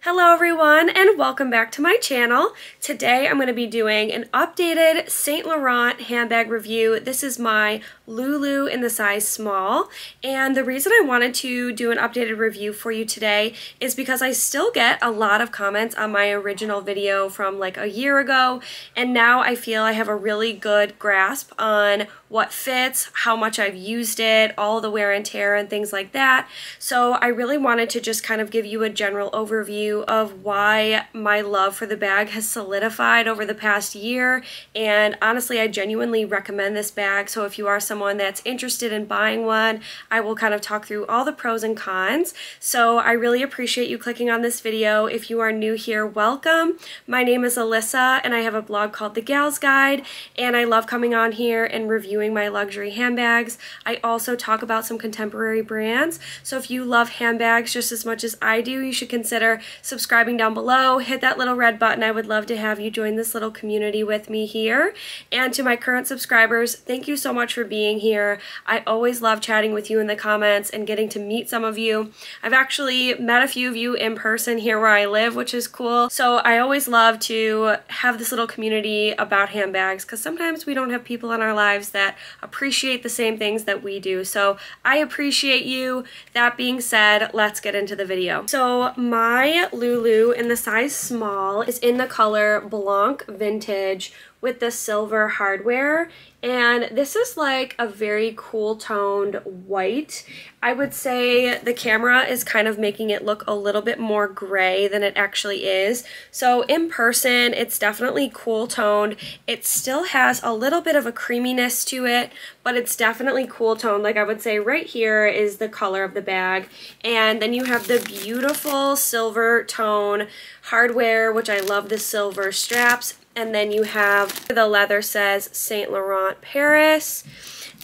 Hello everyone and welcome back to my channel. Today I'm going to be doing an updated Saint Laurent handbag review. This is my Loulou in the size small, and the reason I wanted to do an updated review for you today is because I still get a lot of comments on my original video from like a year ago, and now I feel I have a really good grasp on what fits, how much I've used it, all the wear and tear and things like that. So I really wanted to just kind of give you a general overview of why my love for the bag has solidified over the past year, and honestly I genuinely recommend this bag. So if you are someone that's interested in buying one, I will kind of talk through all the pros and cons. So I really appreciate you clicking on this video. If you are new here, welcome. My name is Alyssa and I have a blog called The Gal's Guide, and I love coming on here and reviewing my luxury handbags. I also talk about some contemporary brands, so if you love handbags just as much as I do, you should consider subscribing down below. Hit that little red button. I would love to have you join this little community with me here. And to my current subscribers, thank you so much for being here. I always love chatting with you in the comments and getting to meet some of you. I've actually met a few of you in person here where I live, which is cool. So I always love to have this little community about handbags because sometimes we don't have people in our lives that appreciate the same things that we do. So I appreciate you. That being said, let's get into the video. So my Loulou in the size small is in the color Blanc Vintage with the silver hardware, and this is like a very cool toned white. I would say the camera is kind of making it look a little bit more gray than it actually is. So in person, it's definitely cool toned. It still has a little bit of a creaminess to it, but it's definitely cool toned. Like I would say right here is the color of the bag. And then you have the beautiful silver tone hardware, which I love the silver straps. And then you have the leather says Saint Laurent Paris.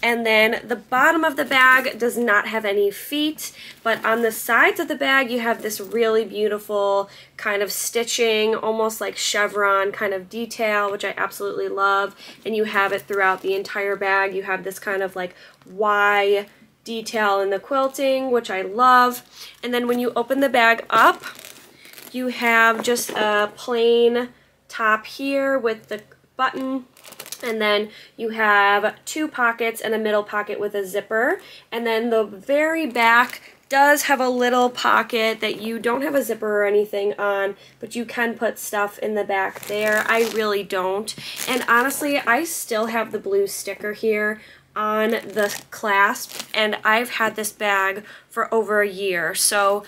And then the bottom of the bag does not have any feet, but on the sides of the bag you have this really beautiful kind of stitching, almost like chevron kind of detail, which I absolutely love. And you have it throughout the entire bag. You have this kind of like Y detail in the quilting, which I love. And then when you open the bag up, you have just a plain top here with the button, and then you have two pockets and a middle pocket with a zipper, and then the very back does have a little pocket that you don't have a zipper or anything on, but you can put stuff in the back there. I really don't, and honestly I still have the blue sticker here on the clasp, and I've had this bag for over a year. So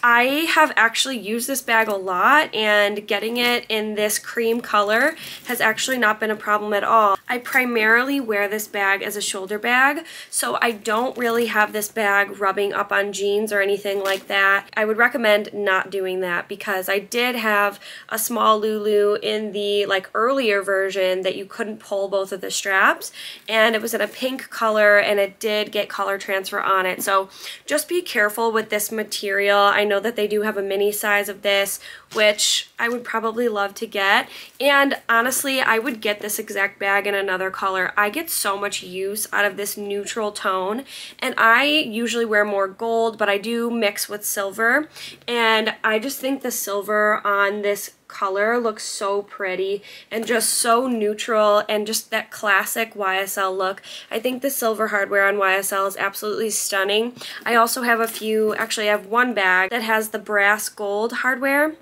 I have actually used this bag a lot, and getting it in this cream color has actually not been a problem at all. I primarily wear this bag as a shoulder bag, so I don't really have this bag rubbing up on jeans or anything like that. I would recommend not doing that because I did have a small Loulou in the like earlier version that you couldn't pull both of the straps, and it was in a pink color and it did get color transfer on it. So just be careful with this material. I know that they do have a mini size of this, which I would probably love to get, and honestly I would get this exact bag in another color. I get so much use out of this neutral tone, and I usually wear more gold, but I do mix with silver, and I just think the silver on this color looks so pretty and just so neutral and just that classic YSL look. I think the silver hardware on YSL is absolutely stunning. I also have a few, actually I have one bag that has the brass gold hardware,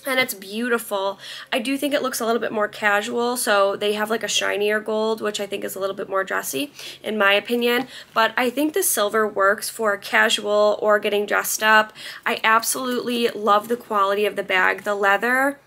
and it's beautiful. I do think it looks a little bit more casual, so they have like a shinier gold, which I think is a little bit more dressy in my opinion, but I think the silver works for casual or getting dressed up. I absolutely love the quality of the bag. The leather,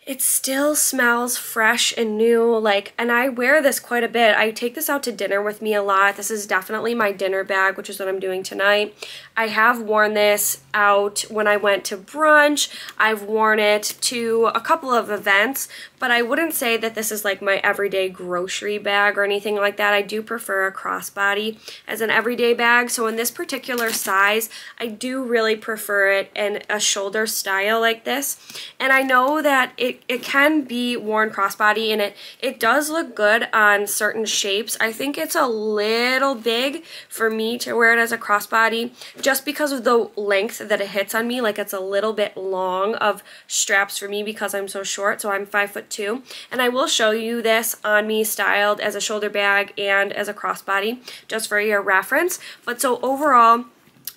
it still smells fresh and new, like, and I wear this quite a bit. I take this out to dinner with me a lot. This is definitely my dinner bag, which is what I'm doing tonight. I have worn this out when I went to brunch. I've worn it to a couple of events, but I wouldn't say that this is like my everyday grocery bag or anything like that. I do prefer a crossbody as an everyday bag. So in this particular size, I do really prefer it in a shoulder style like this. And I know that it can be worn crossbody, and it does look good on certain shapes. I think it's a little big for me to wear it as a crossbody just because of the length that it hits on me. Like, it's a little bit long of straps for me because I'm so short, so I'm 5'2", and I will show you this on me styled as a shoulder bag and as a crossbody just for your reference. But so overall,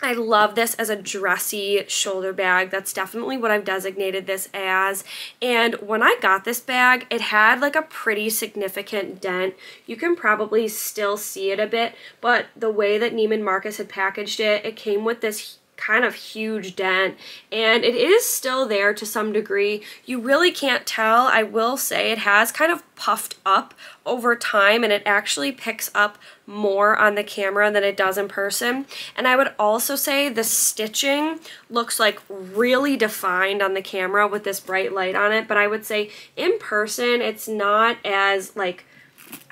I love this as a dressy shoulder bag. That's definitely what I've designated this as. And when I got this bag, it had like a pretty significant dent. You can probably still see it a bit, but the way that Neiman Marcus had packaged it, it came with this kind of huge dent, and it is still there to some degree. You really can't tell. I will say it has kind of puffed up over time, and it actually picks up more on the camera than it does in person. And I would also say the stitching looks like really defined on the camera with this bright light on it, but I would say in person it's not as, like,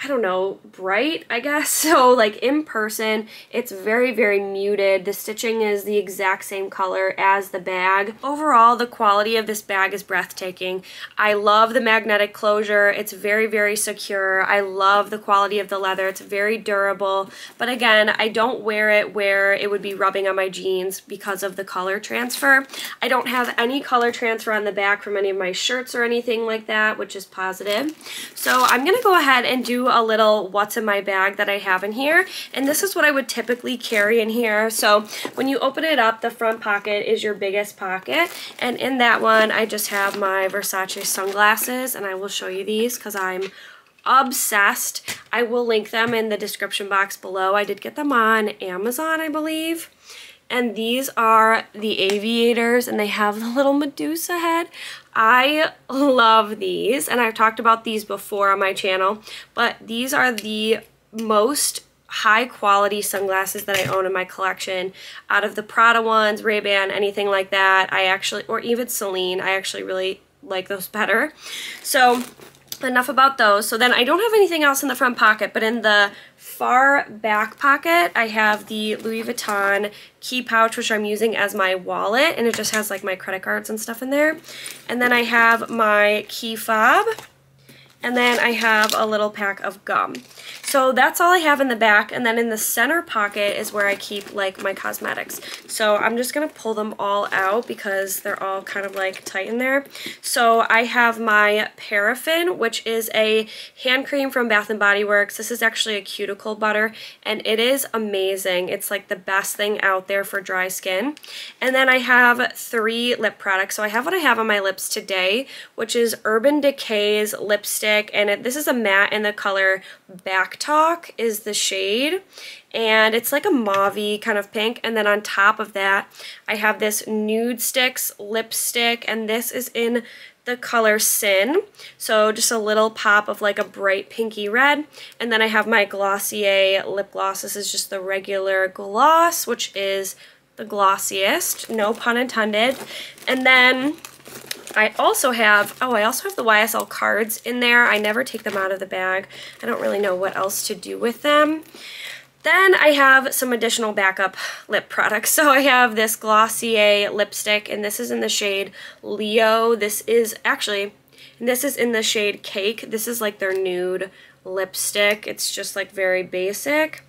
I don't know, bright, I guess. So like in person, it's very, very muted. The stitching is the exact same color as the bag. Overall, the quality of this bag is breathtaking. I love the magnetic closure. It's very, very secure. I love the quality of the leather. It's very durable. But again, I don't wear it where it would be rubbing on my jeans because of the color transfer. I don't have any color transfer on the back from any of my shirts or anything like that, which is positive. So I'm gonna go ahead and do a little what's in my bag that I have in here, and this is what I would typically carry in here. So when you open it up, the front pocket is your biggest pocket, and in that one I just have my Versace sunglasses, and I will show you these because I'm obsessed. I will link them in the description box below. I did get them on Amazon, I believe. And these are the aviators, and they have the little Medusa head. I love these, and I've talked about these before on my channel, but these are the most high quality sunglasses that I own in my collection. Out of the Prada ones, Ray-Ban, anything like that, or even Celine, I actually really like those better. So enough about those. So then I don't have anything else in the front pocket, but in the far back pocket, I have the Louis Vuitton key pouch, which I'm using as my wallet, and it just has like my credit cards and stuff in there. And then I have my key fob, and then I have a little pack of gum. So that's all I have in the back, and then in the center pocket is where I keep like my cosmetics. So I'm just gonna pull them all out because they're all kind of like tight in there. So I have my Paraffin, which is a hand cream from Bath & Body Works. This is actually a cuticle butter, and it is amazing. It's like the best thing out there for dry skin. And then I have 3 lip products. So I have what I have on my lips today, which is Urban Decay's lipstick, and this is a matte in the color Back Talk is the shade, and it's like a mauve-y kind of pink. And then on top of that I have this Nude Sticks lipstick, and this is in the color Sin, so just a little pop of like a bright pinky red. And then I have my Glossier lip gloss. This is just the regular gloss, which is the glossiest, no pun intended. And then I also have the YSL cards in there. I never take them out of the bag. I don't really know what else to do with them. Then I have some additional backup lip products. So I have this Glossier lipstick, and this is in the shade Leo. This is in the shade Cake. This is like their nude lipstick. It's just like very basic.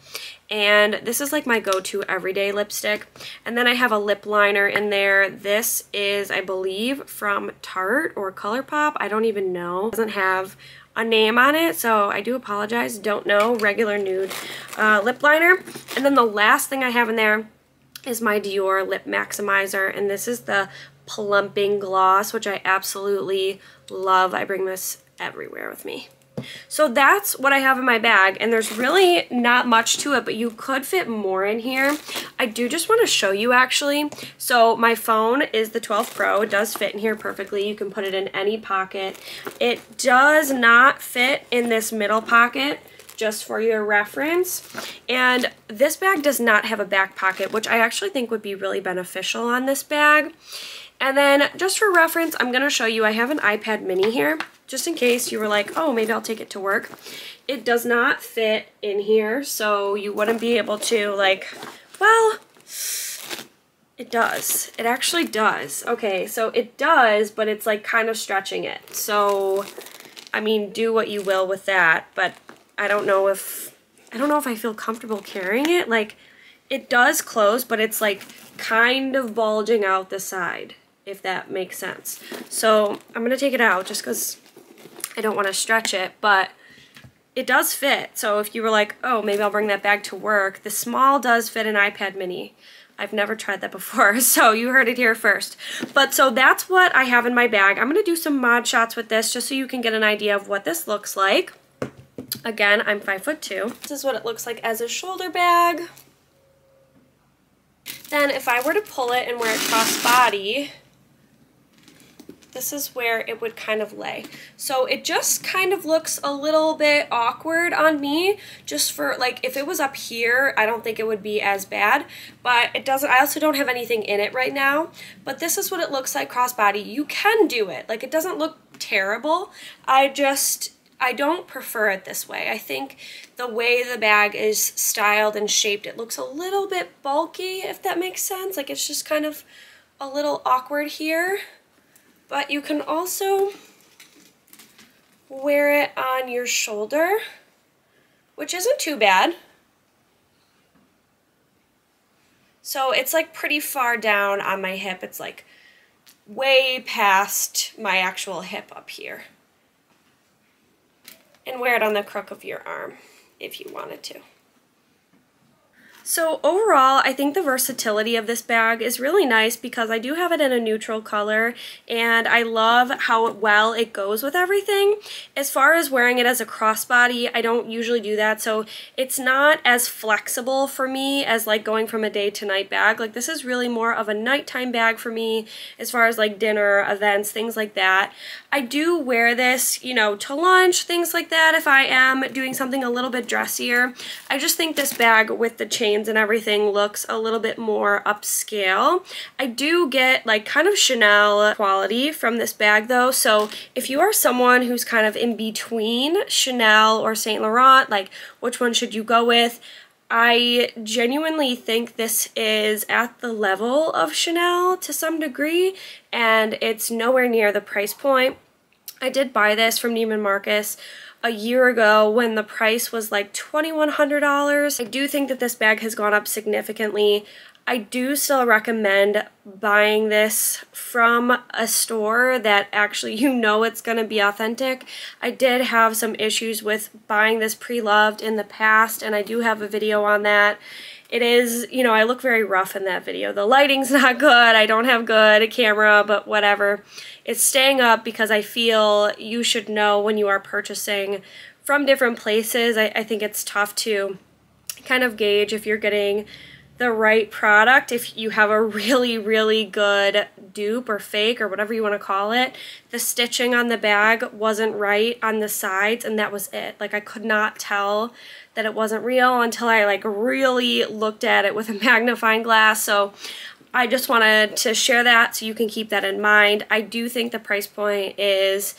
And this is like my go-to everyday lipstick. And then I have a lip liner in there. This is, I believe, from Tarte or ColourPop. I don't even know. It doesn't have a name on it, so I do apologize. Don't know. Regular nude lip liner. And then the last thing I have in there is my Dior Lip Maximizer, and this is the Plumping Gloss, which I absolutely love. I bring this everywhere with me. So that's what I have in my bag, and there's really not much to it, but you could fit more in here. I do just want to show you actually. So my phone is the 12 Pro. It does fit in here perfectly. You can put it in any pocket. It does not fit in this middle pocket, just for your reference. And this bag does not have a back pocket, which I actually think would be really beneficial on this bag. And then just for reference, I'm going to show you, I have an iPad mini here, just in case you were like, oh, maybe I'll take it to work. It does not fit in here, so you wouldn't be able to, like, well, It does. It actually does. Okay, so it does, but it's like kind of stretching it. So, I mean, do what you will with that, but I don't know if I feel comfortable carrying it. Like, it does close, but it's like kind of bulging out the side, if that makes sense. So I'm gonna take it out just because I don't want to stretch it, but it does fit. So if you were like, oh, maybe I'll bring that bag to work, the small does fit an iPad mini. I've never tried that before, so you heard it here first. But so that's what I have in my bag. I'm gonna do some mod shots with this just so you can get an idea of what this looks like. Again, I'm 5'2". This is what it looks like as a shoulder bag. Then if I were to pull it and wear it crossbody, this is where it would kind of lay. So it just kind of looks a little bit awkward on me, just for like, if it was up here, I don't think it would be as bad, but it doesn't, I also don't have anything in it right now, but this is what it looks like crossbody. You can do it, like it doesn't look terrible. I don't prefer it this way. I think the way the bag is styled and shaped, it looks a little bit bulky, if that makes sense. Like it's just kind of a little awkward here. But you can also wear it on your shoulder, which isn't too bad. So it's like pretty far down on my hip. It's like way past my actual hip up here. And wear it on the crook of your arm if you wanted to. So overall, I think the versatility of this bag is really nice because I do have it in a neutral color and I love how well it goes with everything. As far as wearing it as a crossbody, I don't usually do that, so it's not as flexible for me as like going from a day to night bag. Like this is really more of a nighttime bag for me as far as like dinner, events, things like that. I do wear this, you know, to lunch, things like that if I am doing something a little bit dressier. I just think this bag with the chains and everything looks a little bit more upscale. I do get like kind of Chanel quality from this bag though, so if you are someone who's kind of in between Chanel or Saint Laurent, like which one should you go with? I genuinely think this is at the level of Chanel to some degree, and it's nowhere near the price point. I did buy this from Neiman Marcus a year ago when the price was like $2,100. I do think that this bag has gone up significantly. I do still recommend buying this from a store that actually you know it's going to be authentic. I did have some issues with buying this pre-loved in the past, and I do have a video on that. It is, you know, I look very rough in that video. The lighting's not good, I don't have good camera, but whatever. It's staying up because I feel you should know when you are purchasing from different places. I think it's tough to kind of gauge if you're getting the right product. If you have a really, really good dupe or fake or whatever you want to call it, the stitching on the bag wasn't right on the sides, and that was it. Like I could not tell that it wasn't real until I like really looked at it with a magnifying glass. So I just wanted to share that so you can keep that in mind. I do think the price point is,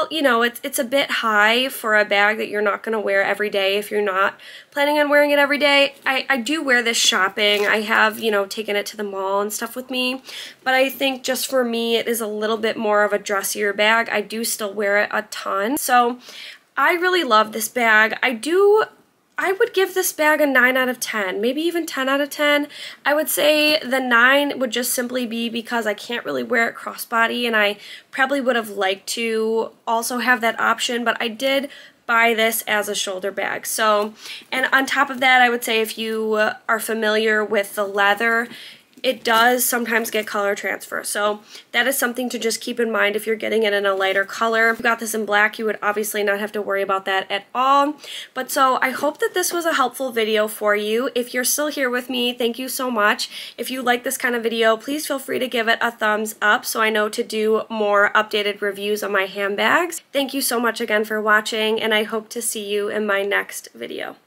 you know, it's a bit high for a bag that you're not going to wear every day if you're not planning on wearing it every day. I do wear this shopping. I have, you know, taken it to the mall and stuff with me, but I think just for me it is a little bit more of a dressier bag. I do still wear it a ton. So I really love this bag. I would give this bag a 9 out of 10, maybe even 10 out of 10. I would say the 9 would just simply be because I can't really wear it crossbody, and I probably would have liked to also have that option, but I did buy this as a shoulder bag. So, and on top of that, I would say if you are familiar with the leather, it does sometimes get color transfer. So that is something to just keep in mind if you're getting it in a lighter color. If you got this in black, you would obviously not have to worry about that at all. But so I hope that this was a helpful video for you. If you're still here with me, thank you so much. If you like this kind of video, please feel free to give it a thumbs up so I know to do more updated reviews on my handbags. Thank you so much again for watching, and I hope to see you in my next video.